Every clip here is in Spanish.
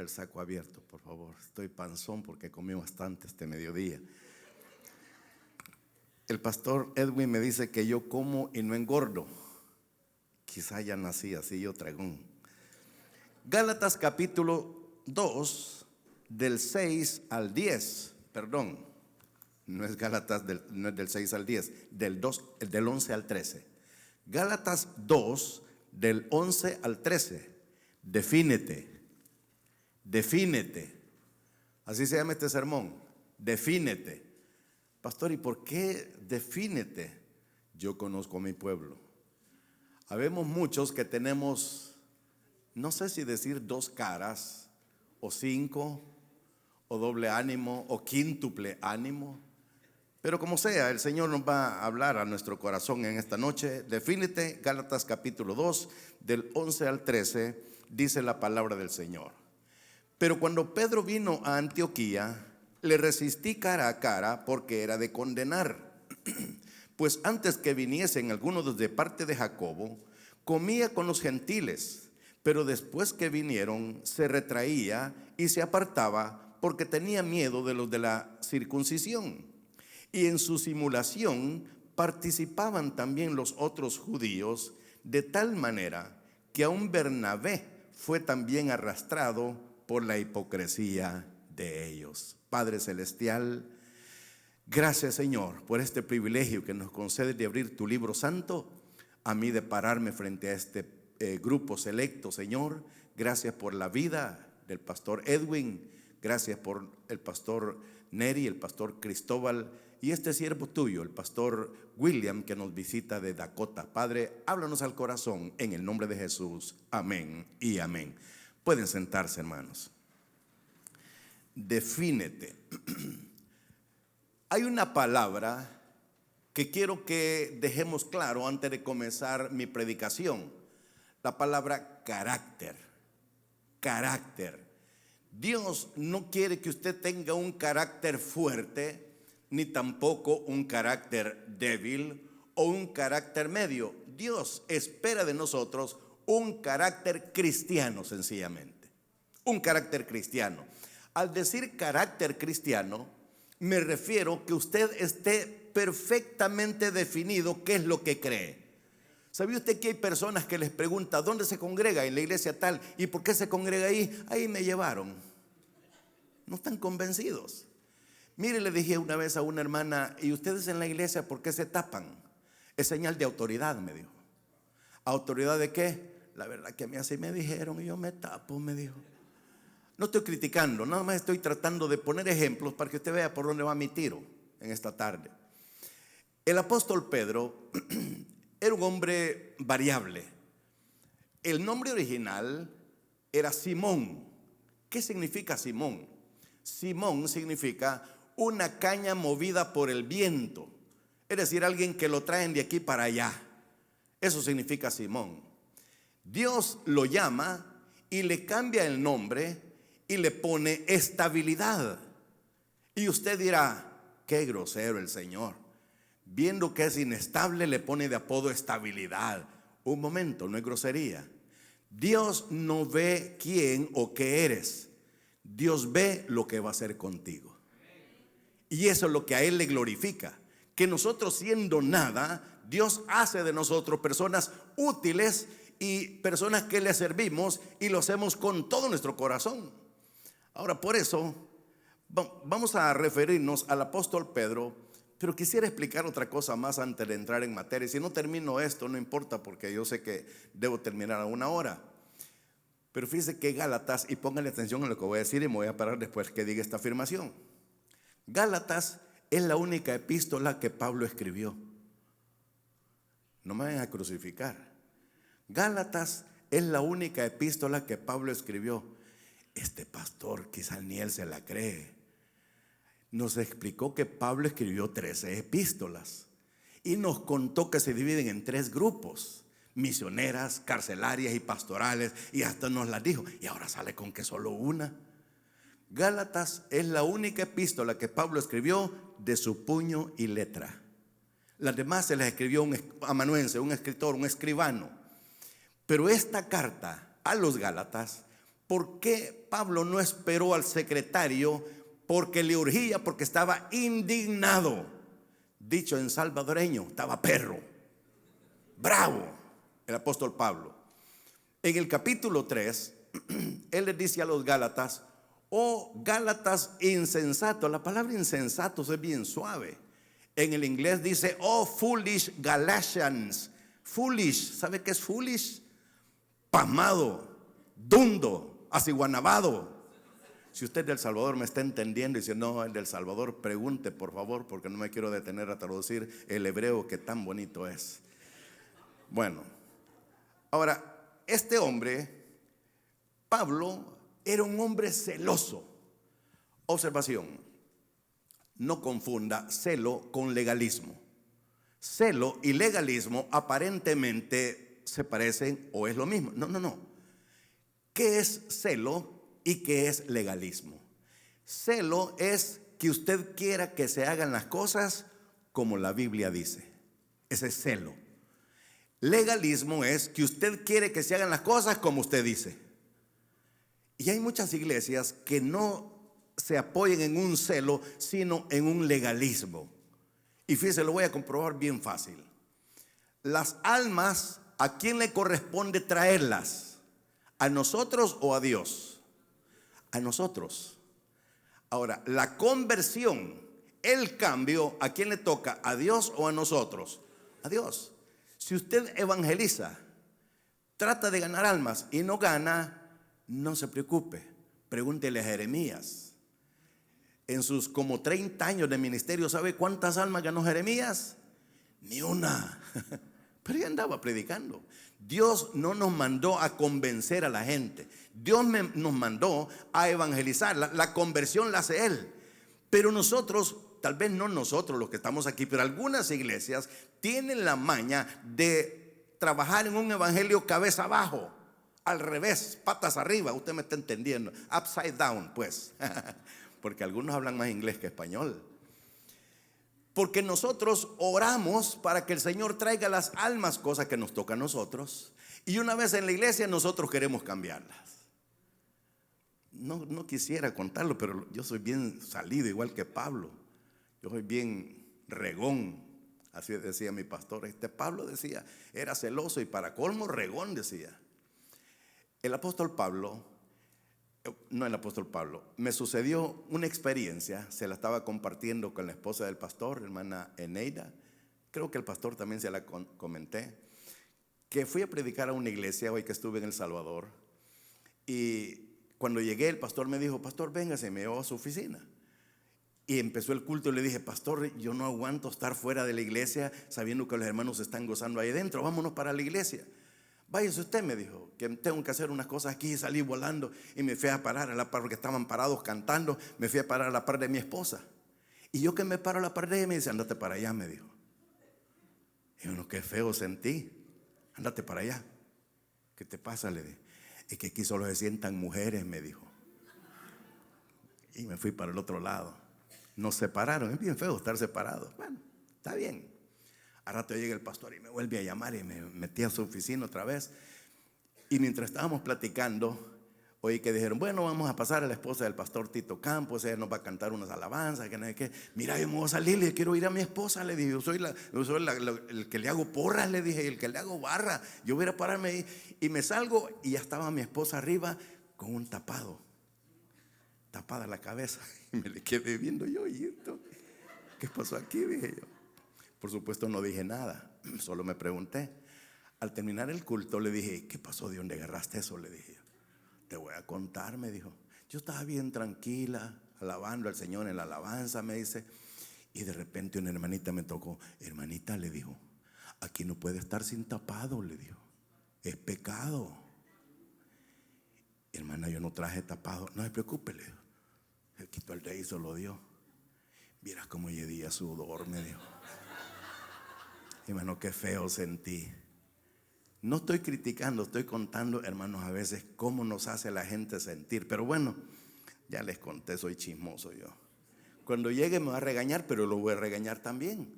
el saco abierto, por favor. Estoy panzón porque comí bastante este mediodía. El pastor Edwin me dice que yo como y no engordo. Quizá ya nací así, yo tragón. Gálatas capítulo 2, del 6 al 10. Perdón, no es Gálatas no es del 6 al 10, del 11 al 13. Gálatas 2, del 11 al 13. Defínete. Así se llama este sermón. Defínete. Pastor, ¿y por qué defínete? Yo conozco a mi pueblo. Habemos muchos que tenemos, no sé si decir 2 caras, o 5, o doble ánimo, o quíntuple ánimo. Pero como sea, el Señor nos va a hablar a nuestro corazón en esta noche. Defínete, Gálatas capítulo 2, del 11 al 13, dice la palabra del Señor. Pero cuando Pedro vino a Antioquía, le resistí cara a cara porque era de condenar. Pues antes que viniesen algunos de parte de Jacobo, comía con los gentiles, pero después que vinieron se retraía y se apartaba porque tenía miedo de los de la circuncisión. Y en su simulación participaban también los otros judíos, de tal manera que aun Bernabé fue también arrastrado por la hipocresía de ellos. Padre celestial, gracias Señor por este privilegio que nos concedes de abrir tu libro santo, a mí de pararme frente a este grupo selecto, Señor. Gracias por la vida del pastor Edwin, gracias por el pastor Neri, el pastor Cristóbal y este siervo tuyo, el pastor William, que nos visita de Dakota. Padre, háblanos al corazón en el nombre de Jesús. Amén y amén. Pueden sentarse, hermanos. Defínete. Hay una palabra que quiero que dejemos claro antes de comenzar mi predicación. La palabra carácter. Carácter. Dios no quiere que usted tenga un carácter fuerte, ni tampoco un carácter débil o un carácter medio. Dios espera de nosotros un carácter cristiano, sencillamente. Un carácter cristiano. Al decir carácter cristiano, me refiero que usted esté perfectamente definido qué es lo que cree. ¿Sabía usted que hay personas que les pregunta dónde se congrega? En la iglesia tal. ¿Y por qué se congrega ahí? Ahí me llevaron. No están convencidos. Mire, le dije una vez a una hermana, ¿y ustedes en la iglesia por qué se tapan? Es señal de autoridad, me dijo. ¿Autoridad de qué? La verdad que a mí así me dijeron y yo me tapo, me dijo. No estoy criticando, nada más estoy tratando de poner ejemplos para que usted vea por dónde va mi tiro en esta tarde. El apóstol Pedro era un hombre variable. El nombre original era Simón. ¿Qué significa Simón? Simón significa una caña movida por el viento. Es decir, alguien que lo traen de aquí para allá. Eso significa Simón. Dios lo llama y le cambia el nombre y le pone estabilidad. Y usted dirá, qué grosero el Señor. Viendo que es inestable, le pone de apodo estabilidad. Un momento, no es grosería. Dios no ve quién o qué eres. Dios ve lo que va a hacer contigo. Y eso es lo que a Él le glorifica. Que nosotros siendo nada, Dios hace de nosotros personas útiles y personas que le servimos y lo hacemos con todo nuestro corazón. Ahora, por eso vamos a referirnos al apóstol Pedro, pero quisiera explicar otra cosa más antes de entrar en materia. Si no termino esto, no importa, porque yo sé que debo terminar a 1 hora. Pero fíjese que Gálatas, y pónganle atención a lo que voy a decir y me voy a parar después que diga esta afirmación. Gálatas es la única epístola que Pablo escribió. No me vayan a crucificar. Gálatas es la única epístola que Pablo escribió. Este pastor quizá ni él se la cree. Nos explicó que Pablo escribió 13 epístolas y nos contó que se dividen en 3 grupos: misioneras, carcelarias y pastorales, y hasta nos las dijo. Y ahora sale con que solo una. Gálatas es la única epístola que Pablo escribió de su puño y letra. Las demás se las escribió un amanuense, un escritor, un escribano. Pero esta carta a los Gálatas, ¿Por qué Pablo no esperó al secretario? Porque le urgía, porque estaba indignado. Dicho en salvadoreño, estaba perro, bravo, el apóstol Pablo. En el capítulo 3, él les dice a los Gálatas: oh Gálatas insensatos. La palabra insensatos es bien suave. En el inglés dice: oh foolish Galatians. Foolish, ¿sabe qué es foolish? Pasmado, dundo, asiguanabado. Si usted del Salvador me está entendiendo y dice: no, el del Salvador, pregunte por favor, porque no me quiero detener a traducir el hebreo que tan bonito es. Bueno, ahora, este hombre, Pablo, era un hombre celoso. Observación: no confunda celo con legalismo. Celo y legalismo aparentemente se parecen o es lo mismo. No, no, no. ¿Qué es celo y qué es legalismo? Celo es que usted quiera que se hagan las cosas como la Biblia dice. Ese es celo. Legalismo es que usted quiere que se hagan las cosas como usted dice. Y hay muchas iglesias que no se apoyan en un celo, sino en un legalismo. Y fíjese, lo voy a comprobar bien fácil. Las almas, ¿a quién le corresponde traerlas? ¿A nosotros o a Dios? A nosotros. Ahora, la conversión, el cambio, ¿a quién le toca? ¿A Dios o a nosotros? A Dios. Si usted evangeliza, trata de ganar almas y no gana, no se preocupe. Pregúntele a Jeremías. En sus como 30 años de ministerio, ¿sabe cuántas almas ganó Jeremías? Ni una. Pero ella andaba predicando. Dios no nos mandó a convencer a la gente. Dios nos mandó a evangelizar. La conversión la hace Él. Pero nosotros, tal vez no nosotros los que estamos aquí, pero algunas iglesias tienen la maña de trabajar en un evangelio cabeza abajo, al revés, patas arriba. Usted me está entendiendo. Upside down, pues. Porque algunos hablan más inglés que español. Porque nosotros oramos para que el Señor traiga las almas, cosa que nos toca a nosotros. Y una vez en la iglesia nosotros queremos cambiarlas. No quisiera contarlo, pero yo soy bien salido, igual que Pablo. Yo soy bien regón, así decía mi pastor. Pablo decía, era celoso y para colmo regón decía. El apóstol Pablo... No, el apóstol Pablo, me sucedió una experiencia, se la estaba compartiendo con la esposa del pastor, hermana Eneida. Creo que el pastor también se la comenté. Que fui a predicar a una iglesia hoy que estuve en El Salvador. Y cuando llegué, el pastor me dijo: pastor, véngase, me llevó a su oficina. Y empezó el culto y le dije: pastor, yo no aguanto estar fuera de la iglesia sabiendo que los hermanos están gozando ahí dentro, vámonos para la iglesia. Váyase usted, me dijo, que tengo que hacer unas cosas aquí. Y salí volando y me fui a parar a la par, porque estaban parados cantando. Me fui a parar a la par de mi esposa. Y yo que me paro a la par de ella, me dice: andate para allá, me dijo. Y bueno, qué feo sentí. Andate para allá. ¿Qué te pasa? Le dije. Es que aquí solo se sientan mujeres, me dijo. Y me fui para el otro lado. Nos separaron. Es bien feo estar separados. Bueno, está bien. A rato llega el pastor y me vuelve a llamar y me metí a su oficina otra vez. Y mientras estábamos platicando, oí que dijeron: bueno, vamos a pasar a la esposa del pastor Tito Campos, ella nos va a cantar unas alabanzas, que no sé qué. Mira, yo me voy a salir, le quiero ir a mi esposa, le dije. Yo soy el que le hago porras, le dije, el que le hago barra. Yo voy a pararme ahí. Y me salgo y ya estaba mi esposa arriba con un tapado, tapada la cabeza. Y me le quedé viendo yo, ¿y esto? ¿Qué pasó aquí? Dije yo. Por supuesto no dije nada, solo me pregunté. Al terminar el culto le dije: ¿qué pasó? ¿De dónde agarraste eso? Le dije. Te voy a contar, me dijo. Yo estaba bien tranquila, alabando al Señor en la alabanza, me dice. Y de repente una hermanita me tocó. Hermanita, le dijo, aquí no puede estar sin tapado, le dijo. Es pecado. Hermana, yo no traje tapado. No se preocupe, le dijo. Se quitó el rey y se lo dio. Vieras cómo lledía sudor, me dijo. Hermano, qué feo sentí. No estoy criticando, estoy contando, hermanos, a veces cómo nos hace la gente sentir. Pero bueno, ya les conté, soy chismoso yo. Cuando llegue me va a regañar, pero lo voy a regañar también.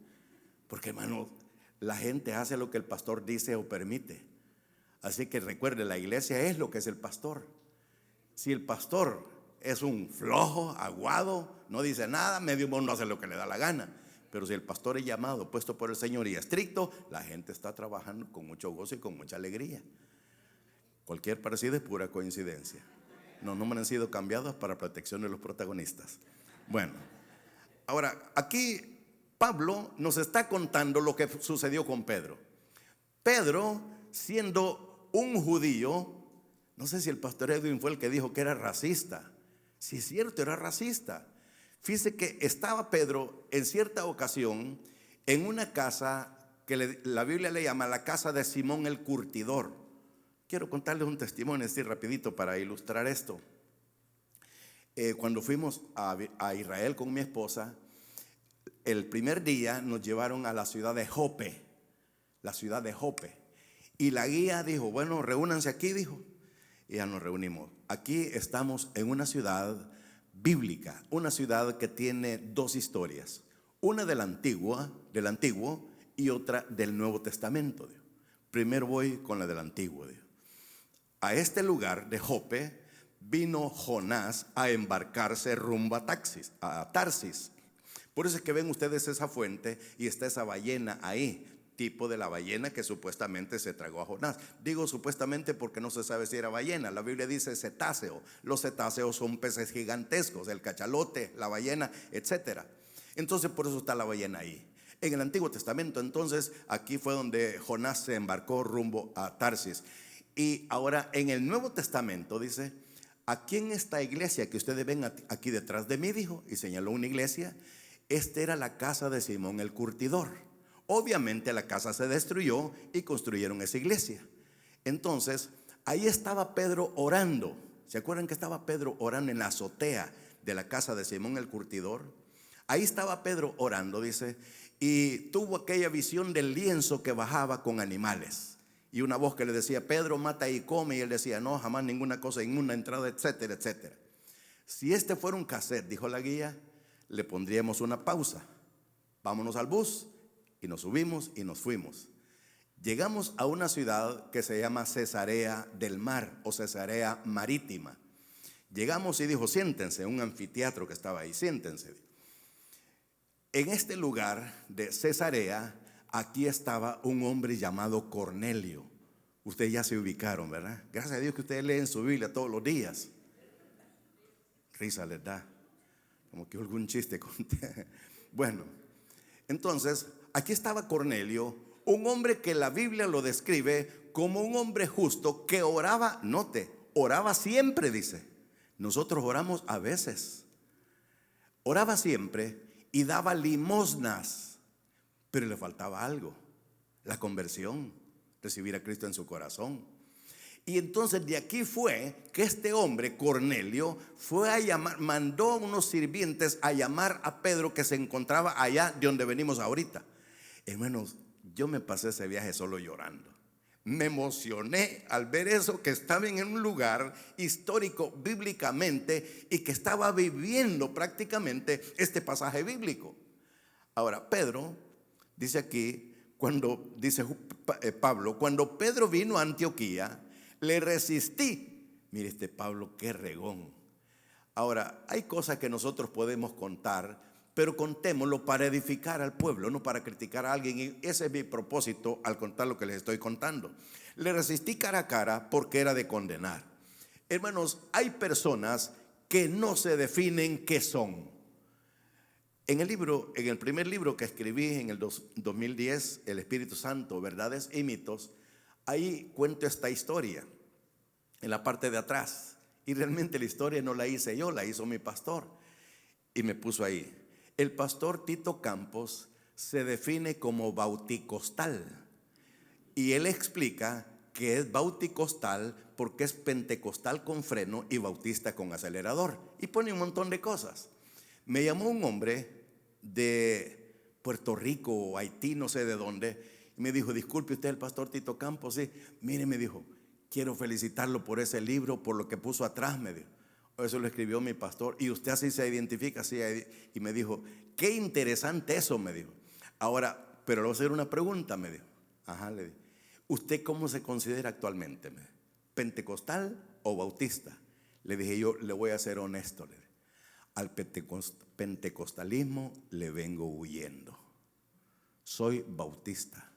Porque, hermano, la gente hace lo que el pastor dice o permite. Así que recuerde, la iglesia es lo que es el pastor. Si el pastor es un flojo, aguado, no dice nada, medio mundo hace lo que le da la gana. Pero si el pastor es llamado, puesto por el Señor y estricto, la gente está trabajando con mucho gozo y con mucha alegría. Cualquier parecido es pura coincidencia. No me han sido cambiados para protección de los protagonistas. Bueno, ahora aquí Pablo nos está contando lo que sucedió con Pedro. Pedro, siendo un judío, no sé si el pastor Edwin fue el que dijo que era racista. Sí, es cierto, era racista. Fíjese que estaba Pedro en cierta ocasión en una casa que la Biblia le llama la casa de Simón el curtidor. Quiero contarles un testimonio así rapidito para ilustrar esto. Cuando fuimos a Israel con mi esposa, el primer día nos llevaron a la ciudad de Jope. La ciudad de Jope. Y la guía dijo, bueno, reúnanse aquí, dijo. Y ya nos reunimos. Aquí estamos en una ciudad bíblica, una ciudad que tiene dos historias, una del antiguo y otra del Nuevo Testamento. Primero voy con la del antiguo. A este lugar de Jope vino Jonás a embarcarse rumbo a Tarsis. Por eso es que ven ustedes esa fuente y está esa ballena ahí, tipo de la ballena que supuestamente se tragó a Jonás. Digo supuestamente porque no se sabe si era ballena. La Biblia dice cetáceo. Los cetáceos son peces gigantescos, el cachalote, la ballena, etc. Entonces por eso está la ballena ahí. En el Antiguo Testamento, entonces, aquí fue donde Jonás se embarcó rumbo a Tarsis. Y ahora en el Nuevo Testamento dice, aquí en esta iglesia que ustedes ven aquí detrás de mí, dijo, y señaló una iglesia, esta era la casa de Simón el curtidor. Obviamente la casa se destruyó y construyeron esa iglesia. Entonces, ahí estaba Pedro orando. ¿Se acuerdan que estaba Pedro orando en la azotea de la casa de Simón el curtidor? Ahí estaba Pedro orando, dice, y tuvo aquella visión del lienzo que bajaba con animales. Y una voz que le decía, Pedro, mata y come. Y él decía, no, jamás ninguna cosa inmunda entrada, etcétera, etcétera. Si este fuera un cassette, dijo la guía, le pondríamos una pausa. Vámonos al bus. Y nos subimos y nos fuimos. Llegamos a una ciudad que se llama Cesarea del Mar o Cesarea Marítima. Llegamos y dijo, siéntense, un anfiteatro que estaba ahí, siéntense. En este lugar de Cesarea, aquí estaba un hombre llamado Cornelio. Ustedes ya se ubicaron, ¿verdad? Gracias a Dios que ustedes leen su Biblia todos los días. Risa les da, como que algún chiste conté. Bueno, entonces aquí estaba Cornelio, un hombre que la Biblia lo describe como un hombre justo que oraba, note, oraba siempre, dice. Nosotros oramos a veces. Oraba siempre y daba limosnas, pero le faltaba algo, la conversión, recibir a Cristo en su corazón. Y entonces de aquí fue que este hombre, Cornelio, fue a llamar, mandó a unos sirvientes a llamar a Pedro que se encontraba allá de donde venimos ahorita. Hermanos, yo me pasé ese viaje solo llorando. Me emocioné al ver eso, que estaba en un lugar histórico bíblicamente y que estaba viviendo prácticamente este pasaje bíblico. Ahora, Pedro dice aquí, cuando dice Pablo, cuando Pedro vino a Antioquía, le resistí. Mire este Pablo, qué regón. Ahora, hay cosas que nosotros podemos contar, pero contémoslo para edificar al pueblo, no para criticar a alguien. Y ese es mi propósito al contar lo que les estoy contando. Le resistí cara a cara porque era de condenar. Hermanos, hay personas que no se definen qué son. En el primer libro que escribí en el 2010, El Espíritu Santo, Verdades y Mitos, ahí cuento esta historia en la parte de atrás. Y realmente la historia no la hice yo, la hizo mi pastor. Y me puso ahí. El pastor Tito Campos se define como bauticostal. Y él explica que es bauticostal porque es pentecostal con freno y bautista con acelerador. Y pone un montón de cosas. Me llamó un hombre de Puerto Rico o Haití, no sé de dónde. Y me dijo, disculpe usted, el pastor Tito Campos. Sí, mire, me dijo, quiero felicitarlo por ese libro, por lo que puso atrás, me dijo. Eso lo escribió mi pastor. Y usted así se identifica, así. Y me dijo, qué interesante eso, me dijo. Ahora, pero le voy a hacer una pregunta, me dijo. Ajá, le dije. ¿Usted cómo se considera actualmente? ¿Pentecostal o bautista? Le dije yo, le voy a ser honesto. Le dije, al pentecostalismo le vengo huyendo. Soy bautista.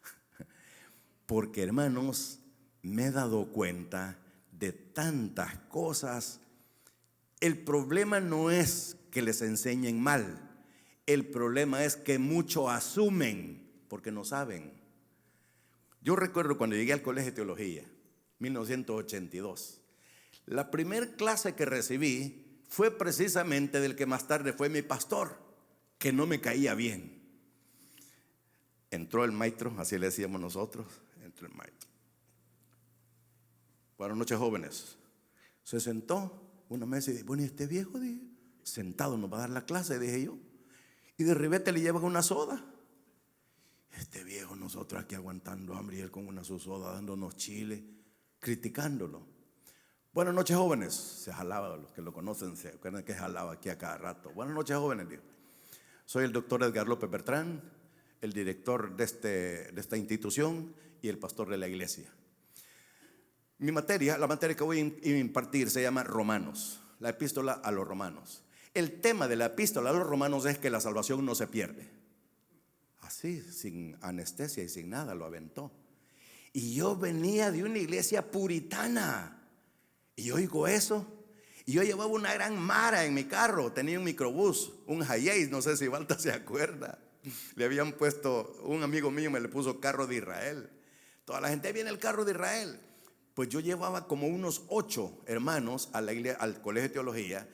Porque, hermanos, me he dado cuenta de tantas cosas. El problema no es que les enseñen mal. El problema es que muchos asumen porque no saben. Yo recuerdo cuando llegué al colegio de teología, 1982. La primera clase que recibí fue precisamente del que más tarde fue mi pastor, que no me caía bien. Entró el maestro, así le decíamos nosotros, entró el maestro. Buenas noches, jóvenes. Se sentó una mesa y dije, bueno, ¿y este viejo? Dije, sentado nos va a dar la clase, dije yo. Y de ribete le llevan una soda. Este viejo, nosotros aquí aguantando hambre y él con una su soda dándonos chile, criticándolo. Buenas noches, jóvenes. Se jalaba, los que lo conocen se acuerdan que jalaba aquí a cada rato. Buenas noches, jóvenes. Digo. Soy el doctor Edgar López Bertrán, el director de esta institución y el pastor de la iglesia. Mi materia, la materia que voy a impartir se llama Romanos, la epístola a los romanos. El tema de la epístola a los romanos es que la salvación no se pierde. Así, sin anestesia y sin nada, lo aventó. Y yo venía de una iglesia puritana. Y yo oigo eso. Y yo llevaba una gran mara en mi carro. Tenía un microbús, un Hayes, no sé si Balta se acuerda. Le habían puesto, un amigo mío me le puso carro de Israel. Toda la gente viene el carro de Israel. Pues yo llevaba como unos 8 hermanos a la iglesia, al colegio de teología.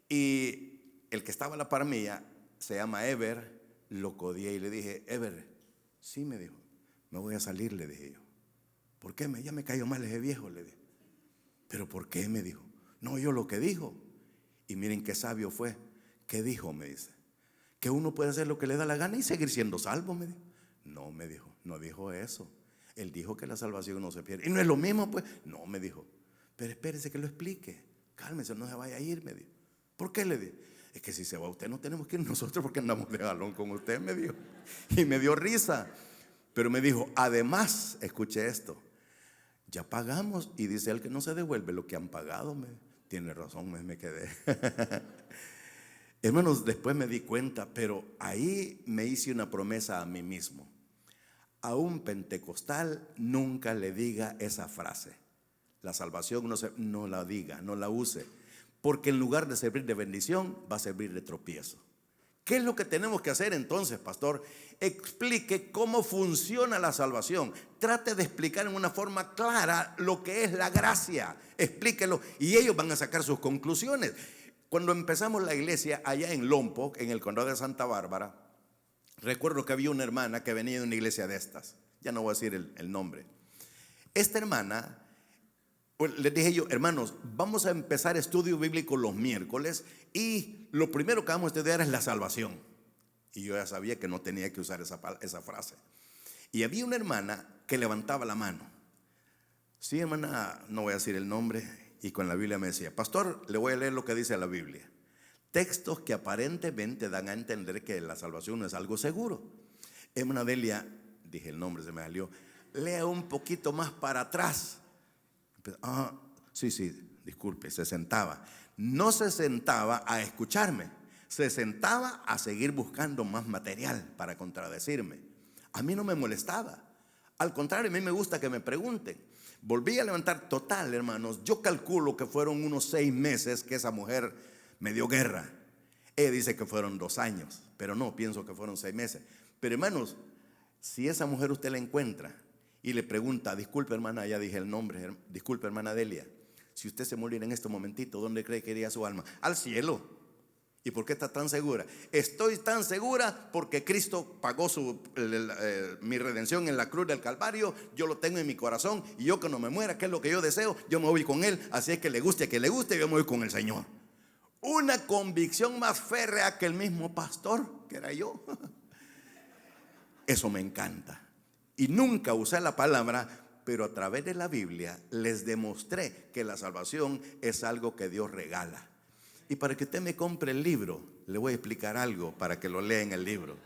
Y el que estaba a la par mía se llama Ever. Lo codié y le dije, Ever, sí, me dijo, me voy a salir, le dije yo. ¿Por qué? Ya me cayó mal ese viejo, le dije. ¿Pero por qué? Me dijo. No, yo lo que dijo. Y miren qué sabio fue. ¿Qué dijo? Me dice. Que uno puede hacer lo que le da la gana y seguir siendo salvo, me dijo. No, me dijo, no dijo eso. Él dijo que la salvación no se pierde. Y no es lo mismo, pues. No, me dijo. Pero espérese que lo explique. Cálmese, no se vaya a ir, me dijo. ¿Por qué? Le dije. Es que si se va usted no tenemos que ir nosotros porque andamos de jalón con usted, me dijo. Y me dio risa. Pero me dijo, además, escuche esto. Ya pagamos y dice él que no se devuelve lo que han pagado. Tiene razón, me quedé. Hermanos, después me di cuenta, pero ahí me hice una promesa a mí mismo. A un pentecostal nunca le diga esa frase. La salvación no la diga, no la use. Porque en lugar de servir de bendición, va a servir de tropiezo. ¿Qué es lo que tenemos que hacer entonces, pastor? Explique cómo funciona la salvación. Trate de explicar en una forma clara lo que es la gracia. Explíquelo y ellos van a sacar sus conclusiones. Cuando empezamos la iglesia allá en Lompoc, en el condado de Santa Bárbara, recuerdo que había una hermana que venía de una iglesia de estas. Ya no voy a decir el nombre. Esta hermana, pues les dije yo, hermanos, vamos a empezar estudio bíblico los miércoles y lo primero que vamos a estudiar es la salvación. Y yo ya sabía que no tenía que usar esa frase. Y había una hermana que levantaba la mano. Sí, hermana, no voy a decir el nombre. Y con la Biblia me decía, pastor, le voy a leer lo que dice la Biblia. Textos que aparentemente dan a entender que la salvación no es algo seguro. Hermana Delia, dije el nombre, se me salió. Lea un poquito más para atrás. Sí, disculpe, se sentaba. No se sentaba a escucharme, se sentaba a seguir buscando más material para contradecirme. A mí no me molestaba. Al contrario, a mí me gusta que me pregunten. Volví a levantar total, hermanos. Yo calculo que fueron unos 6 meses que esa mujer me dio guerra. Ella dice que fueron 2 años, pero no, pienso que fueron 6 meses. Pero hermanos, si esa mujer usted la encuentra y le pregunta, disculpe hermana, ya dije el nombre, disculpe hermana Delia, si usted se muriera en este momentito, ¿dónde cree que iría su alma? Al cielo. ¿Y por qué está tan segura? Estoy tan segura porque Cristo pagó mi redención en la cruz del Calvario. Yo lo tengo en mi corazón y yo que no me muera, que es lo que yo deseo, yo me voy con Él. Así es que le guste a quien le guste, yo me voy con el Señor. Una convicción más férrea que el mismo pastor, que era yo. Eso me encanta. Y nunca usé la palabra, pero a través de la Biblia les demostré que la salvación es algo que Dios regala. Y para que usted me compre el libro, le voy a explicar algo para que lo lea en el libro.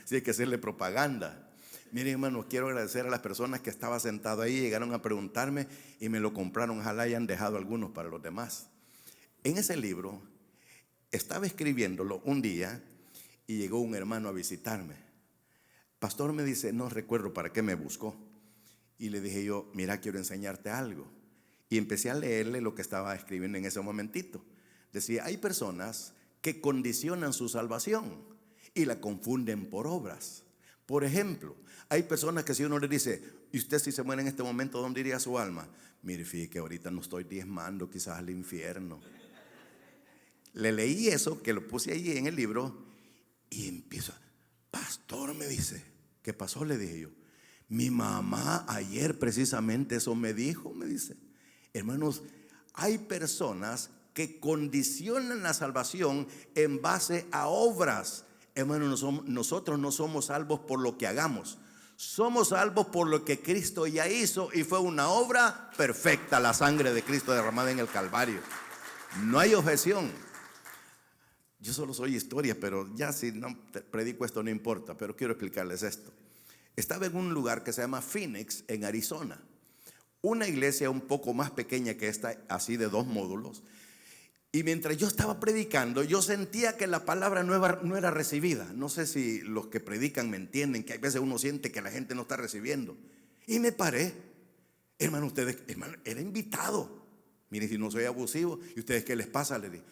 Si hay que hacerle propaganda. Miren, hermano, quiero agradecer a las personas que estaban sentadas ahí, llegaron a preguntarme y me lo compraron. Ojalá hayan dejado algunos para los demás. En ese libro estaba escribiéndolo un día y llegó un hermano a visitarme. Pastor, me dice, no recuerdo para qué me buscó. Y le dije yo, mira, quiero enseñarte algo. Y empecé a leerle lo que estaba escribiendo en ese momentito. Decía, hay personas que condicionan su salvación y la confunden por obras. Por ejemplo, hay personas que si uno le dice, ¿y usted si se muere en este momento, dónde iría su alma? Mire, fíjate que ahorita no estoy diezmando, quizás al infierno. Le leí eso, que lo puse ahí en el libro, y empiezo, pastor, me dice, ¿qué pasó? Le dije yo, mi mamá ayer precisamente eso me dijo, me dice. Hermanos, hay personas que condicionan la salvación en base a obras. Hermanos, nosotros no somos salvos por lo que hagamos. Somos salvos por lo que Cristo ya hizo, y fue una obra perfecta, la sangre de Cristo derramada en el Calvario. No hay objeción. Yo solo soy historia, pero ya si no predico esto no importa, pero quiero explicarles esto. Estaba en un lugar que se llama Phoenix, en Arizona. Una iglesia un poco más pequeña que esta, así de 2 módulos. Y mientras yo estaba predicando, yo sentía que la palabra no era recibida. No sé si los que predican me entienden, que hay veces uno siente que la gente no está recibiendo. Y me paré. Hermano, ustedes, hermano, era invitado. Miren, si no soy abusivo, ¿y ustedes qué les pasa? Le dije.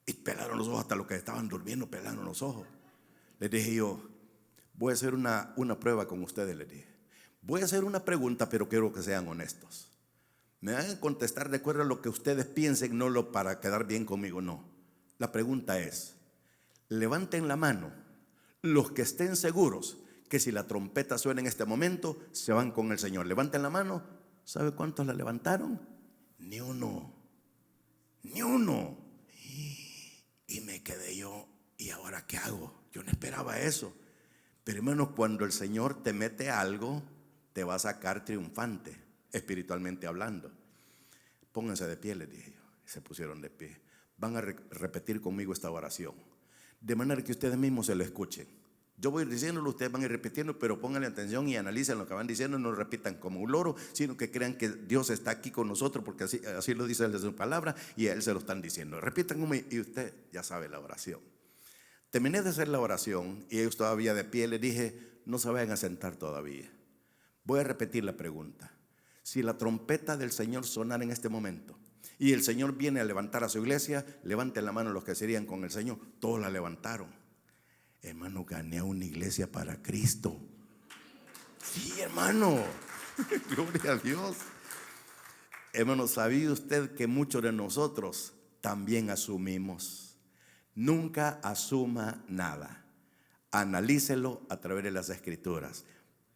Y pelaron los ojos, hasta los que estaban durmiendo pelaron los ojos. Les dije yo, voy a hacer una prueba con ustedes, les dije. Voy a hacer una pregunta, pero quiero que sean honestos. Me van a contestar de acuerdo a lo que ustedes piensen, no para quedar bien conmigo, no. La pregunta es, levanten la mano los que estén seguros que si la trompeta suena en este momento, se van con el Señor. Levanten la mano. ¿Sabe cuántos la levantaron? Ni uno. Ni uno. Y me quedé yo, ¿y ahora qué hago? Yo no esperaba eso. Pero hermanos, cuando el Señor te mete algo, te va a sacar triunfante, espiritualmente hablando. Pónganse de pie, les dije yo. Se pusieron de pie. Van a repetir conmigo esta oración, de manera que ustedes mismos se lo escuchen. Yo voy diciéndolo, ustedes van a ir repitiendo, pero pónganle atención y analicen lo que van diciendo. No lo repitan como un loro, sino que crean que Dios está aquí con nosotros, porque así lo dice Él de su palabra, y a Él se lo están diciendo. Repitan conmigo y usted ya sabe la oración. Terminé de hacer la oración y ellos todavía de pie. Les dije, no se vayan a sentar todavía. Voy a repetir la pregunta. Si la trompeta del Señor sonara en este momento y el Señor viene a levantar a su iglesia, levanten la mano los que serían con el Señor. Todos la levantaron. Hermano, gané a una iglesia para Cristo. Sí, hermano. Gloria a Dios. Hermano, ¿sabía usted que muchos de nosotros también asumimos? Nunca asuma nada. Analícelo a través de las Escrituras.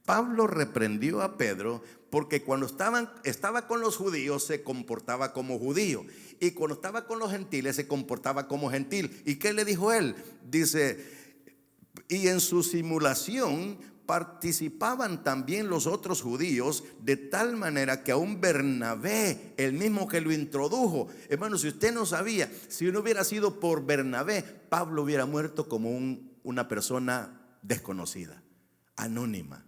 Pablo reprendió a Pedro porque cuando estaba con los judíos se comportaba como judío, y cuando estaba con los gentiles se comportaba como gentil. ¿Y qué le dijo él? Dice, y en su simulación participaban también los otros judíos, de tal manera que aún Bernabé, el mismo que lo introdujo, hermano, si usted no sabía, si no hubiera sido por Bernabé, Pablo hubiera muerto como una persona desconocida, anónima.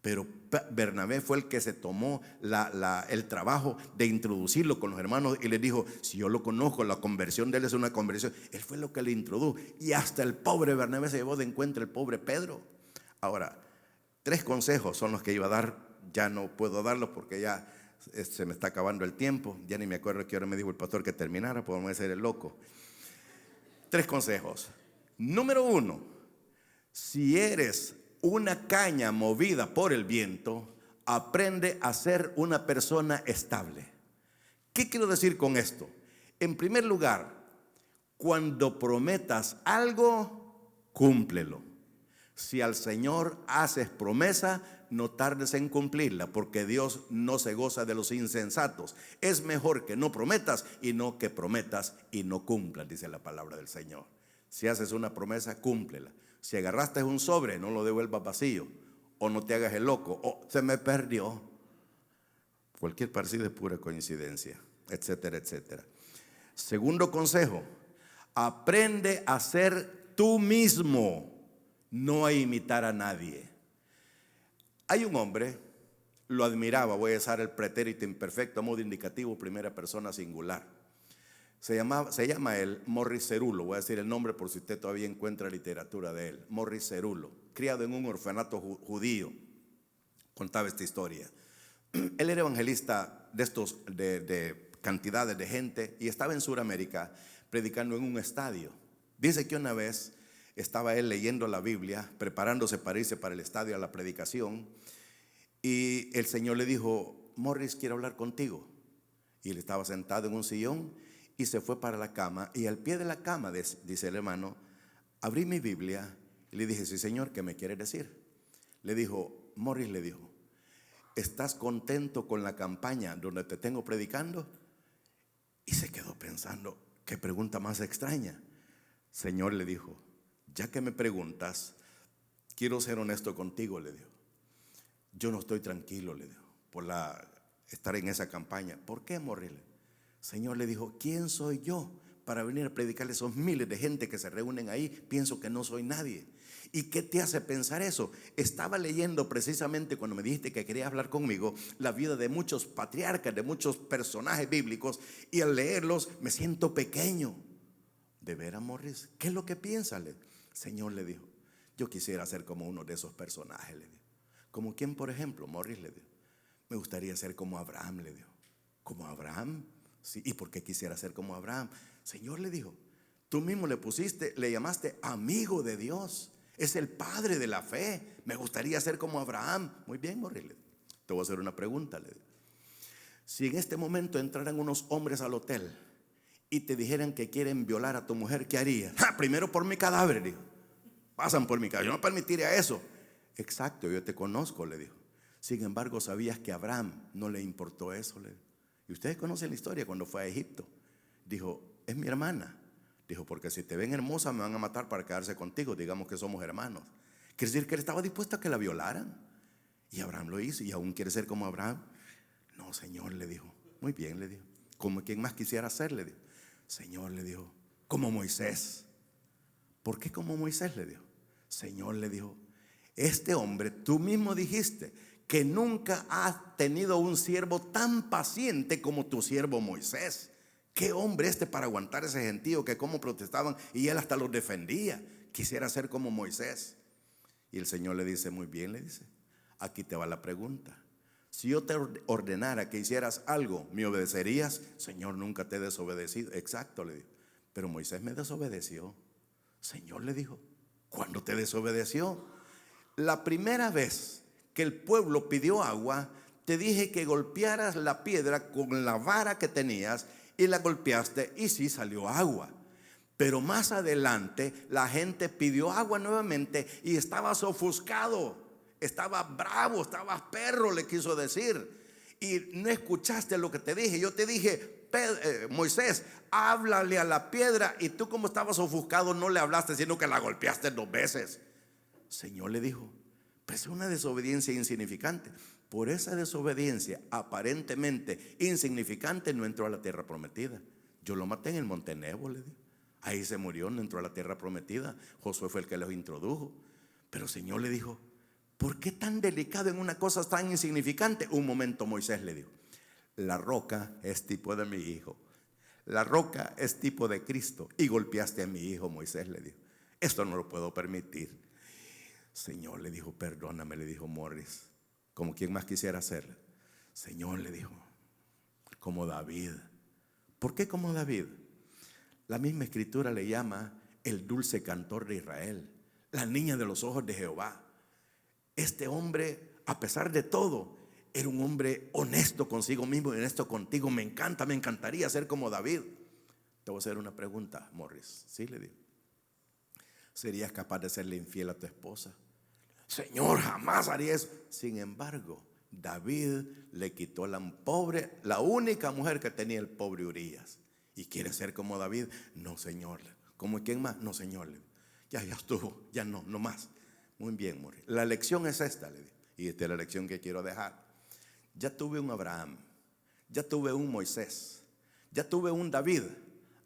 Pero Bernabé fue el que se tomó el trabajo de introducirlo con los hermanos y les dijo, si yo lo conozco, la conversión de él es una conversión. Él fue lo que le introdujo, y hasta el pobre Bernabé se llevó de encuentro el pobre Pedro. Ahora, 3 consejos son los que iba a dar. Ya no puedo darlos porque ya se me está acabando el tiempo. Ya ni me acuerdo que ahora me dijo el pastor que terminara, podemos ser el loco. 3 consejos. Número 1, si eres una caña movida por el viento, aprende a ser una persona estable. ¿Qué quiero decir con esto? En primer lugar, cuando prometas algo, cúmplelo. Si al Señor haces promesa, no tardes en cumplirla, porque Dios no se goza de los insensatos. Es mejor que no prometas y no que prometas y no cumplas, dice la palabra del Señor. Si haces una promesa, cúmplela. Si agarraste un sobre, no lo devuelvas vacío, o no te hagas el loco, o se me perdió. Cualquier parecido es pura coincidencia, etcétera, etcétera. Segundo consejo, aprende a ser tú mismo, no a imitar a nadie. Hay un hombre, lo admiraba, voy a usar el pretérito imperfecto, modo indicativo, primera persona singular. Se llama él Morris Cerullo, voy a decir el nombre por si usted todavía encuentra literatura de él. Morris Cerullo, criado en un orfanato judío, contaba esta historia. Él era evangelista de cantidades de gente y estaba en Sudamérica predicando en un estadio. Dice que una vez estaba él leyendo la Biblia, preparándose para irse para el estadio a la predicación, y el Señor le dijo: Morris, quiero hablar contigo. Y él estaba sentado en un sillón y se fue para la cama, y al pie de la cama, dice el hermano, abrí mi Biblia y le dije: sí, Señor, ¿qué me quieres decir? Le dijo, Morris, le dijo, ¿estás contento con la campaña donde te tengo predicando? Y se quedó pensando, qué pregunta más extraña. Señor, le dijo, ya que me preguntas, quiero ser honesto contigo, le dijo. Yo no estoy tranquilo, le dijo, por estar en esa campaña. ¿Por qué, Morris? Señor, le dijo, ¿quién soy yo para venir a predicarle a esos miles de gente que se reúnen ahí? Pienso que no soy nadie. ¿Y qué te hace pensar eso? Estaba leyendo precisamente cuando me dijiste que querías hablar conmigo la vida de muchos patriarcas, de muchos personajes bíblicos, y al leerlos me siento pequeño. ¿De veras, Morris? ¿Qué es lo que piensas? Señor, le dijo, yo quisiera ser como uno de esos personajes, le dijo. ¿Como quién, por ejemplo? Morris le dijo, me gustaría ser como Abraham, le dijo. ¿Como Abraham? Sí. ¿Y por qué quisiera ser como Abraham? Señor, le dijo, tú mismo le llamaste amigo de Dios. Es el padre de la fe. Me gustaría ser como Abraham. Muy bien, Morris, le dijo. Te voy a hacer una pregunta, le dijo. Si en este momento entraran unos hombres al hotel y te dijeran que quieren violar a tu mujer, ¿qué harías? Primero por mi cadáver, dijo. Pasan por mi cadáver, yo no permitiría eso. Exacto, yo te conozco, le dijo. Sin embargo, sabías que a Abraham no le importó eso, le dijo. Y ustedes conocen la historia cuando fue a Egipto. Dijo, es mi hermana. Dijo, porque si te ven hermosa me van a matar para quedarse contigo. Digamos que somos hermanos. Quiere decir que él estaba dispuesto a que la violaran. Y Abraham lo hizo. ¿Y aún quiere ser como Abraham? No, Señor, le dijo. Muy bien, le dijo. ¿Como quien más quisiera ser? Le dijo. Señor, le dijo, como Moisés. ¿Por qué como Moisés? Le dijo. Señor, le dijo, este hombre, tú mismo dijiste que nunca has tenido un siervo tan paciente como tu siervo Moisés. ¿Qué hombre para aguantar ese gentío que cómo protestaban y él hasta los defendía? Quisiera ser como Moisés. Y el Señor le dice, muy bien, le dice, aquí te va la pregunta. Si yo te ordenara que hicieras algo, ¿me obedecerías? Señor, nunca te he desobedecido. Exacto, le dijo. Pero Moisés me desobedeció. Señor, le dijo, ¿cuándo te desobedeció? La primera vez que el pueblo pidió agua, te dije que golpearas la piedra con la vara que tenías y la golpeaste y sí salió agua. Pero más adelante la gente pidió agua nuevamente y estabas ofuscado, estaba bravo, estabas perro, le quiso decir. Y no escuchaste lo que te dije. Yo te dije, Moisés, háblale a la piedra, y tú como estabas ofuscado no le hablaste, sino que la golpeaste 2 veces. Señor le dijo, pues es una desobediencia insignificante. Por esa desobediencia aparentemente insignificante no entró a la tierra prometida. Yo lo maté en el monte Nebo, le dijo. Ahí se murió, no entró a la tierra prometida. Josué fue el que los introdujo. Pero el Señor le dijo, ¿por qué tan delicado en una cosa tan insignificante? Un momento, Moisés le dijo, la roca es tipo de mi hijo. La roca es tipo de Cristo. Y golpeaste a mi hijo, Moisés le dijo. Esto no lo puedo permitir. Señor, le dijo, perdóname, le dijo Morris, como quien más quisiera hacerlo. Señor, le dijo, como David. ¿Por qué como David? La misma escritura le llama el dulce cantor de Israel, la niña de los ojos de Jehová. Este hombre, a pesar de todo, era un hombre honesto consigo mismo y honesto contigo. Me encantaría ser como David. Te voy a hacer una pregunta, Morris. Sí, le digo. ¿Serías capaz de serle infiel a tu esposa? Señor, jamás haría eso. Sin embargo, David le quitó la única mujer que tenía, el pobre Urías. ¿Y quiere ser como David? No, Señor. ¿Como quién más? No, Señor. Ya estuvo, ya no más. Muy bien, Morris. La lección es esta, le digo. Y esta es la lección que quiero dejar. Ya tuve un Abraham, ya tuve un Moisés, ya tuve un David.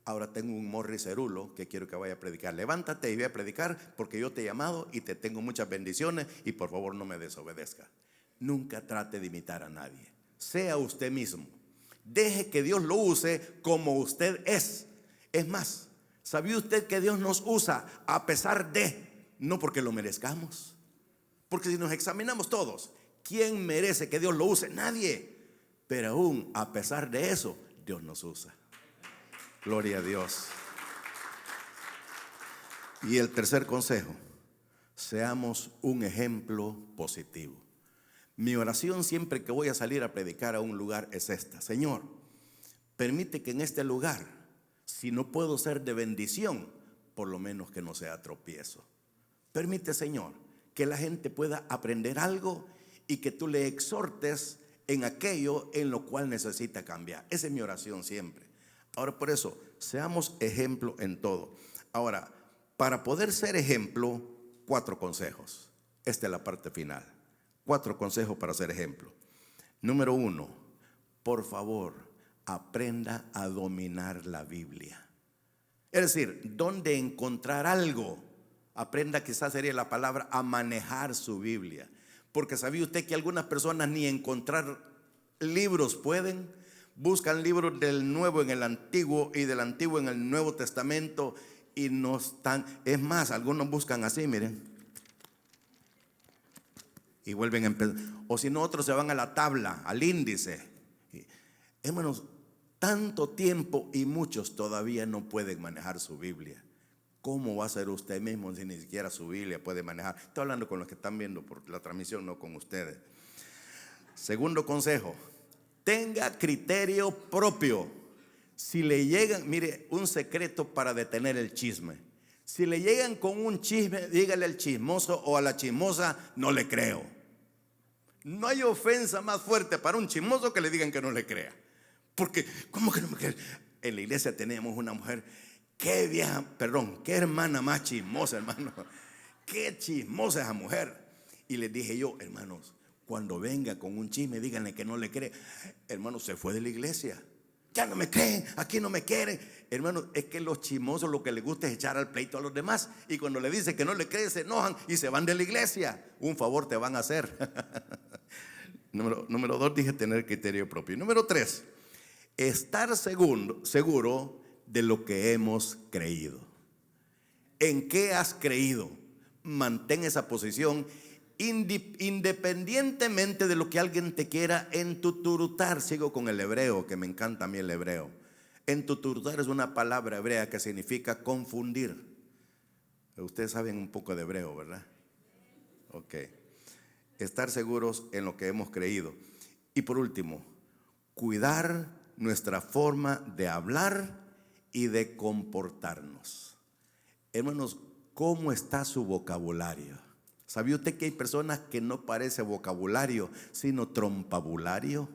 Ahora tengo un Morris Cerullo que quiero que vaya a predicar. Levántate y ve a predicar, porque yo te he llamado y te tengo muchas bendiciones, y por favor no me desobedezca. Nunca trate de imitar a nadie. Sea usted mismo. Deje que Dios lo use como usted es. Es más, ¿sabía usted que Dios nos usa a pesar de, no porque lo merezcamos? Porque si nos examinamos todos, ¿quién merece que Dios lo use? Nadie. Pero aún a pesar de eso, Dios nos usa. Gloria a Dios. Y el tercer consejo: seamos un ejemplo positivo. Mi oración siempre que voy a salir a predicar a un lugar es esta: Señor, permite que en este lugar, si no puedo ser de bendición, por lo menos que no sea tropiezo. Permite, Señor, que la gente pueda aprender algo y que tú le exhortes en aquello en lo cual necesita cambiar. Esa es mi oración siempre. Ahora, por eso, seamos ejemplo en todo. Ahora, para poder ser ejemplo, 4 consejos. Esta es la parte final. 4 consejos para ser ejemplo. Número 1, por favor, aprenda a dominar la Biblia. Es decir, ¿dónde encontrar algo? Aprenda, quizás sería la palabra, a manejar su Biblia. Porque ¿sabía usted que algunas personas ni encontrar libros pueden? Buscan libros del Nuevo en el Antiguo y del Antiguo en el Nuevo Testamento y no están. Es más, algunos buscan así, miren, y vuelven a empezar. O si no, otros se van a la tabla, al índice. Hermanos, tanto tiempo y muchos todavía no pueden manejar su Biblia. ¿Cómo va a ser usted mismo si ni siquiera su Biblia puede manejar? Estoy hablando con los que están viendo por la transmisión, no con ustedes. Segundo consejo: tenga criterio propio. Si le llegan, mire, un secreto para detener el chisme: si le llegan con un chisme, dígale al chismoso o a la chismosa: no le creo. No hay ofensa más fuerte para un chismoso que le digan que no le crea. Porque, ¿cómo que no me cree? En la iglesia tenemos una mujer, qué vieja, perdón, qué hermana más chismosa, hermano. Qué chismosa esa mujer. Y les dije yo: hermanos, cuando venga con un chisme, díganle que no le cree. Hermano, se fue de la iglesia. Ya no me creen, aquí no me quieren. Hermano, es que los chismosos lo que les gusta es echar al pleito a los demás. Y cuando le dicen que no le creen, se enojan y se van de la iglesia. Un favor te van a hacer. Número 2, dije tener criterio propio. Número 3, estar seguro de lo que hemos creído. ¿En qué has creído? Mantén esa posición independientemente de lo que alguien te quiera entuturutar. Sigo con el hebreo, que me encanta a mí el hebreo. Entuturutar es una palabra hebrea que significa confundir. Ustedes saben un poco de hebreo, ¿verdad? Ok. Estar seguros en lo que hemos creído. Y por último, cuidar nuestra forma de hablar y de comportarnos. Hermanos, ¿cómo está su vocabulario? ¿Sabía usted que hay personas que no parece vocabulario, sino trompabulario?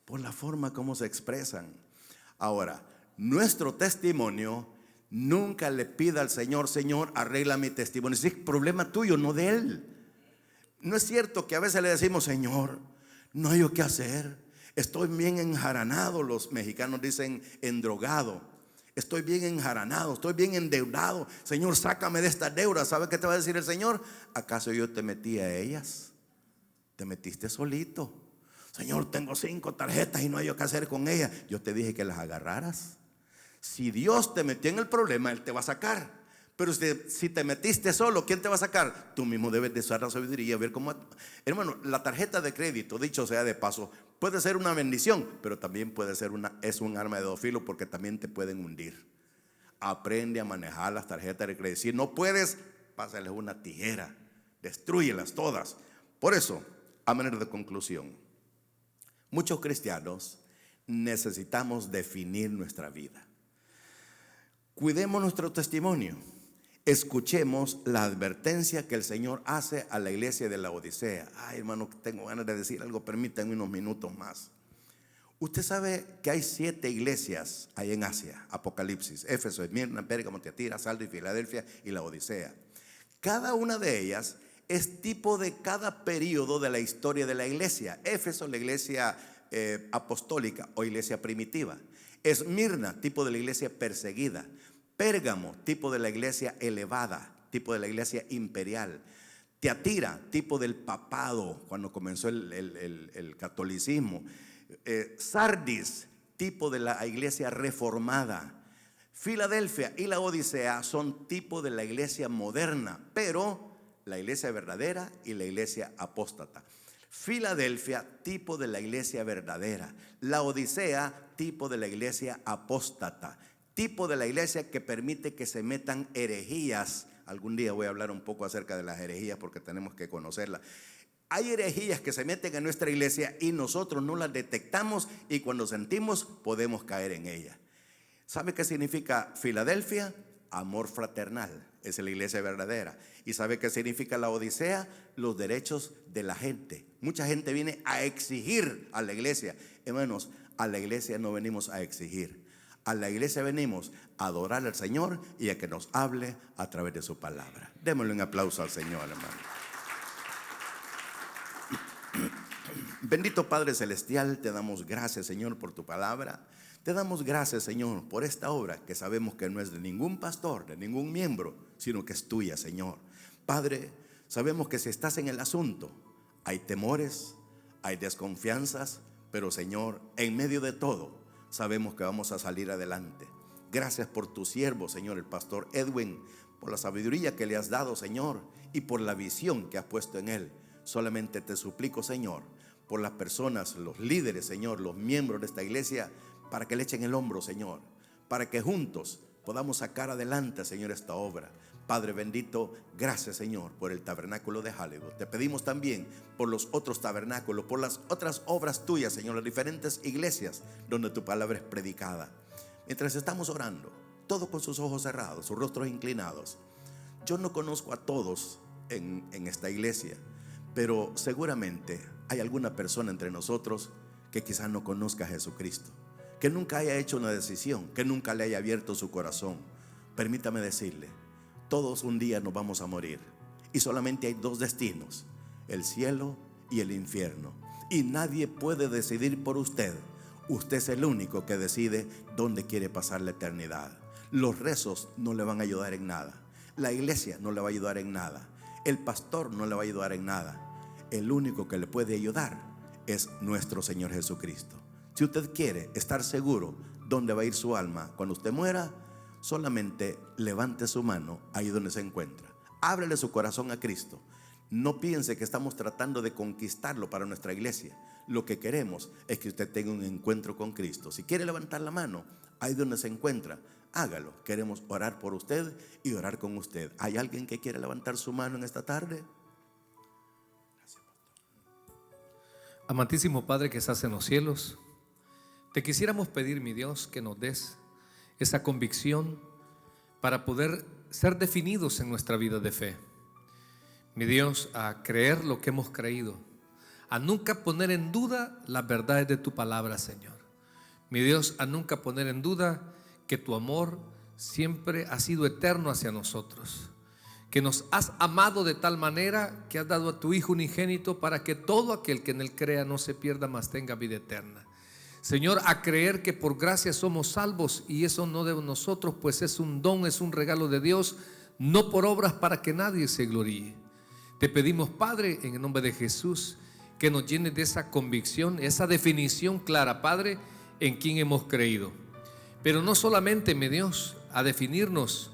Por la forma como se expresan. Ahora, nuestro testimonio, nunca le pida al Señor: Señor, arregla mi testimonio. Ese es problema tuyo, no de Él. No es cierto que a veces le decimos: Señor, no hay qué hacer, estoy bien enjaranado. Los mexicanos dicen endrogado. Estoy bien enjaranado, estoy bien endeudado. Señor, sácame de estas deudas. ¿Sabe qué te va a decir el Señor? ¿Acaso yo te metí a ellas? Te metiste solito. Señor, tengo 5 tarjetas y no hay qué hacer con ellas. Yo te dije que las agarraras. Si Dios te metió en el problema, Él te va a sacar. Pero si te metiste solo, ¿quién te va a sacar? Tú mismo debes de usar la sabiduría y ver cómo. Hermano, la tarjeta de crédito, dicho sea de paso, puede ser una bendición, pero también puede ser es un arma de dos filos, porque también te pueden hundir. Aprende a manejar las tarjetas de crédito. Si no puedes, pásales una tijera, destrúyelas todas. Por eso, a manera de conclusión, muchos cristianos necesitamos definir nuestra vida. Cuidemos nuestro testimonio. Escuchemos la advertencia que el Señor hace a la iglesia de Laodicea. Ay, hermano, tengo ganas de decir algo, permítanme unos minutos más. Usted sabe que hay 7 iglesias ahí en Asia: Apocalipsis, Éfeso, Esmirna, Pérgamo, Tiatira, Sardo y Filadelfia y Laodicea. Cada una de ellas es tipo de cada periodo de la historia de la iglesia. Éfeso, la iglesia apostólica o iglesia primitiva. Esmirna, tipo de la iglesia perseguida. Pérgamo, tipo de la iglesia elevada, tipo de la iglesia imperial. Tiatira, tipo del papado, cuando comenzó el catolicismo. Sardis, tipo de la iglesia reformada. Filadelfia y la Odisea son tipo de la iglesia moderna, pero la iglesia verdadera y la iglesia apóstata. Filadelfia, tipo de la iglesia verdadera. La Odisea, tipo de la iglesia apóstata. Tipo de la iglesia que permite que se metan herejías. Algún día voy a hablar un poco acerca de las herejías porque tenemos que conocerlas. Hay herejías que se meten en nuestra iglesia y nosotros no las detectamos, y cuando sentimos podemos caer en ellas. ¿Sabe qué significa Filadelfia? Amor fraternal, es la iglesia verdadera. ¿Y sabe qué significa la Odisea? Los derechos de la gente. Mucha gente viene a exigir a la iglesia. Hermanos, a la iglesia no venimos a exigir. A la iglesia venimos a adorar al Señor y a que nos hable a través de su palabra. Démosle un aplauso al Señor, hermano. Bendito Padre Celestial, te damos gracias, Señor, por tu palabra. Te damos gracias, Señor, por esta obra que sabemos que no es de ningún pastor, de ningún miembro, sino que es tuya, Señor. Padre, sabemos que si estás en el asunto, hay temores, hay desconfianzas, pero Señor, en medio de todo, sabemos que vamos a salir adelante. Gracias por tu siervo, Señor, el pastor Edwin, por la sabiduría que le has dado, Señor, y por la visión que has puesto en él. Solamente te suplico, Señor, por las personas, los líderes, Señor, los miembros de esta iglesia, para que le echen el hombro, Señor, para que juntos podamos sacar adelante, Señor, esta obra. Padre bendito, gracias, Señor, por el tabernáculo de Hollywood. Te pedimos también por los otros tabernáculos, por las otras obras tuyas, Señor, las diferentes iglesias donde tu palabra es predicada. Mientras estamos orando, todos con sus ojos cerrados, sus rostros inclinados. Yo no conozco a todos en esta iglesia, pero seguramente hay alguna persona entre nosotros que quizás no conozca a Jesucristo, que nunca haya hecho una decisión, que nunca le haya abierto su corazón. Permítame decirle, todos un día nos vamos a morir y solamente hay dos destinos, el cielo y el infierno, y nadie puede decidir por usted. Usted es el único que decide dónde quiere pasar la eternidad. Los rezos no le van a ayudar en nada, la iglesia no le va a ayudar en nada, el pastor no le va a ayudar en nada. El único que le puede ayudar es nuestro Señor Jesucristo. Si usted quiere estar seguro dónde va a ir su alma cuando usted muera, solamente levante su mano ahí donde se encuentra. Ábrele su corazón a Cristo. No piense que estamos tratando de conquistarlo para nuestra iglesia. Lo que queremos es que usted tenga un encuentro con Cristo. Si quiere levantar la mano ahí donde se encuentra, hágalo. Queremos orar por usted y orar con usted. ¿Hay alguien que quiere levantar su mano en esta tarde? Amantísimo Padre que estás en los cielos, te quisiéramos pedir, mi Dios, que nos des esa convicción para poder ser definidos en nuestra vida de fe. Mi Dios, a creer lo que hemos creído, a nunca poner en duda las verdades de tu palabra, Señor. Mi Dios, a nunca poner en duda que tu amor siempre ha sido eterno hacia nosotros, que nos has amado de tal manera que has dado a tu Hijo unigénito para que todo aquel que en él crea no se pierda, mas tenga vida eterna. Señor, a creer que por gracia somos salvos, y eso no de nosotros, pues es un don, es un regalo de Dios, no por obras para que nadie se gloríe. Te pedimos, Padre, en el nombre de Jesús, que nos llenes de esa convicción, esa definición clara, Padre, en quién hemos creído. Pero no solamente, mi Dios, a definirnos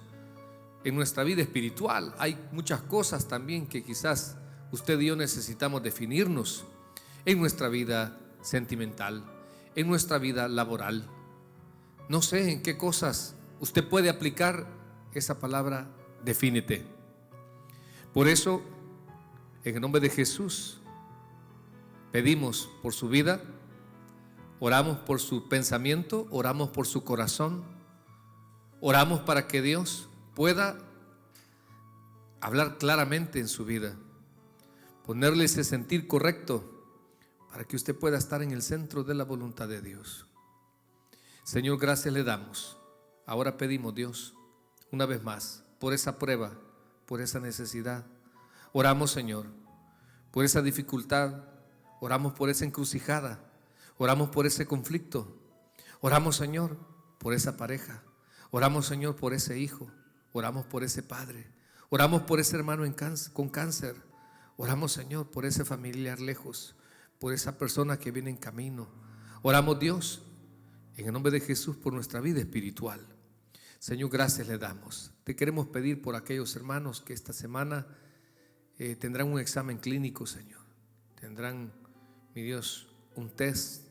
en nuestra vida espiritual. Hay muchas cosas también que quizás usted y yo necesitamos definirnos en nuestra vida sentimental, en nuestra vida laboral. No sé en qué cosas usted puede aplicar esa palabra, defínete. Por eso, en el nombre de Jesús, pedimos por su vida, oramos por su pensamiento, oramos por su corazón, oramos para que Dios pueda hablar claramente en su vida, ponerle ese sentir correcto para que usted pueda estar en el centro de la voluntad de Dios. Señor, gracias le damos. Ahora pedimos, Dios, una vez más, por esa prueba, por esa necesidad. Oramos, Señor, por esa dificultad, oramos por esa encrucijada, oramos por ese conflicto, oramos, Señor, por esa pareja, oramos, Señor, por ese hijo, oramos por ese padre, oramos por ese hermano con cáncer, Oramos, Señor, por ese familiar lejos, por esa persona que viene en camino. Oramos, Dios, en el nombre de Jesús, por nuestra vida espiritual. Señor, gracias le damos. Te queremos pedir por aquellos hermanos que esta semana tendrán un examen clínico, Señor. Tendrán, mi Dios, un test,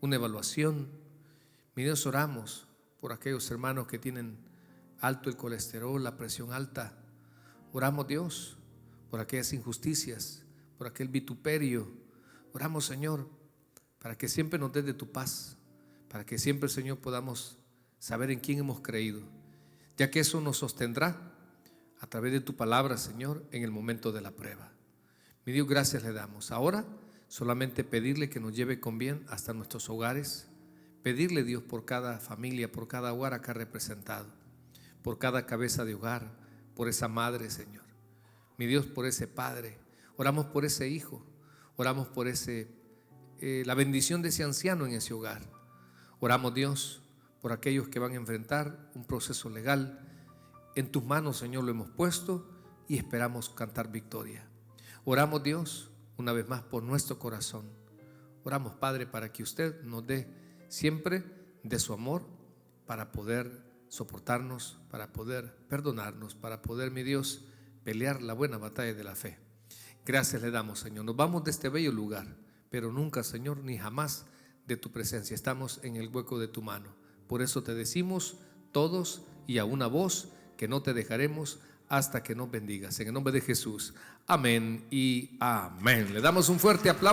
una evaluación. Mi Dios, oramos por aquellos hermanos que tienen alto el colesterol, la presión alta. Oramos, Dios, por aquellas injusticias, por aquel vituperio. Oramos, Señor, para que siempre nos des de tu paz, para que siempre, Señor, podamos saber en quién hemos creído, ya que eso nos sostendrá a través de tu palabra, Señor, en el momento de la prueba. Mi Dios, gracias le damos. Ahora solamente pedirle que nos lleve con bien hasta nuestros hogares, pedirle, Dios, por cada familia, por cada hogar acá representado, por cada cabeza de hogar, por esa madre, Señor. Mi Dios, por ese padre. Oramos por ese hijo, oramos por la bendición de ese anciano en ese hogar. Oramos, Dios, por aquellos que van a enfrentar un proceso legal. En tus manos, Señor, lo hemos puesto y esperamos cantar victoria. Oramos, Dios, una vez más por nuestro corazón. Oramos, Padre, para que usted nos dé siempre de su amor para poder soportarnos, para poder perdonarnos, para poder, mi Dios, pelear la buena batalla de la fe. Gracias le damos, Señor. Nos vamos de este bello lugar, pero nunca, Señor, ni jamás de tu presencia. Estamos en el hueco de tu mano. Por eso te decimos todos y a una voz que no te dejaremos hasta que nos bendigas. En el nombre de Jesús. Amén y amén. Le damos un fuerte aplauso.